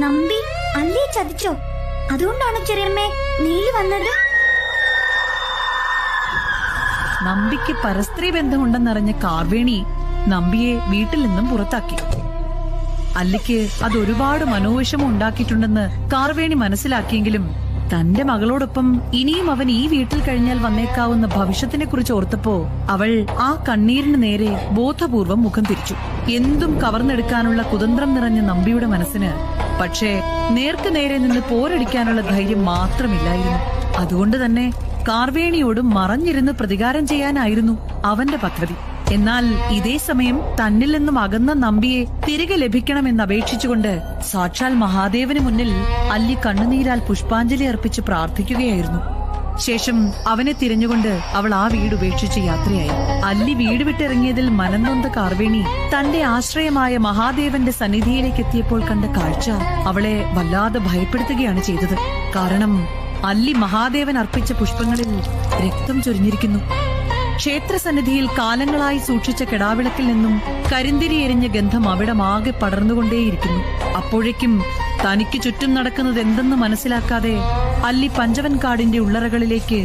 നമ്പി അല്ലേ ചതിച്ചോ? അതുകൊണ്ടാണ് ചെറിയമ്മേ നീലി വന്നത്? നമ്പിക്ക് പരസ്ത്രീ ബന്ധമുണ്ടെന്നറിഞ്ഞ കാർവേണി നമ്പിയെ വീട്ടിൽ നിന്നും പുറത്താക്കി. അല്ലിക്ക് അതൊരുപാട് മനോവിഷമം ഉണ്ടാക്കിയിട്ടുണ്ടെന്ന് കാർവേണി മനസ്സിലാക്കിയെങ്കിലും തന്റെ മകളോടൊപ്പം ഇനിയും അവൻ ഈ വീട്ടിൽ കഴിഞ്ഞാൽ വന്നേക്കാവുന്ന ഭവിഷ്യത്തിനെ കുറിച്ച് ഓർത്തപ്പോ അവൾ ആ കണ്ണീരിന് നേരെ ബോധപൂർവം മുഖം തിരിച്ചു. എന്തും കവർന്നെടുക്കാനുള്ള കുതന്ത്രം നിറഞ്ഞ നമ്പിയുടെ മനസ്സിന് പക്ഷേ നേർക്ക് നേരെ നിന്ന് പോരടിക്കാനുള്ള ധൈര്യം മാത്രമില്ലായിരുന്നു. അതുകൊണ്ട് തന്നെ കാർവേണിയോട് മറഞ്ഞിരുന്ന് പ്രതികാരം ചെയ്യാനായിരുന്നു അവന്റെ പദ്ധതി. എന്നാൽ ഇതേ സമയം തന്നിൽ നിന്നും അകന്ന നമ്പിയെ തിരികെ ലഭിക്കണമെന്ന് അപേക്ഷിച്ചുകൊണ്ട് സാക്ഷാൽ മഹാദേവന് മുന്നിൽ അല്ലി കണ്ണുനീരാൽ പുഷ്പാഞ്ജലി അർപ്പിച്ച് പ്രാർത്ഥിക്കുകയായിരുന്നു. ശേഷം അവനെ തിരഞ്ഞുകൊണ്ട് അവൾ ആ വീട് ഉപേക്ഷിച്ച് യാത്രയായി. അല്ലി വീട് വിട്ടിറങ്ങിയതിൽ മനംനൊന്ത കാർവേണി തന്റെ ആശ്രയമായ മഹാദേവന്റെ സന്നിധിയിലേക്ക് എത്തിയപ്പോൾ കണ്ട കാഴ്ച അവളെ വല്ലാതെ ഭയപ്പെടുത്തുകയാണ് ചെയ്തത്. കാരണം അല്ലി മഹാദേവൻ അർപ്പിച്ച പുഷ്പങ്ങളിൽ രക്തം ചൊരിഞ്ഞിരിക്കുന്നു. ക്ഷേത്രസന്നിധിയിൽ കാലങ്ങളായി സൂക്ഷിച്ച കെടാവിളക്കിൽ നിന്നും കരിന്തിരി എരിഞ്ഞ ഗന്ധം അവിടമാകെ പടർന്നുകൊണ്ടേയിരിക്കുന്നു. അപ്പോഴേക്കും തനിക്ക് ചുറ്റും നടക്കുന്നത് എന്തെന്ന് മനസ്സിലാക്കാതെ അല്ലി പഞ്ചവൻ കാടിന്റെ ഉള്ളറകളിലേക്ക്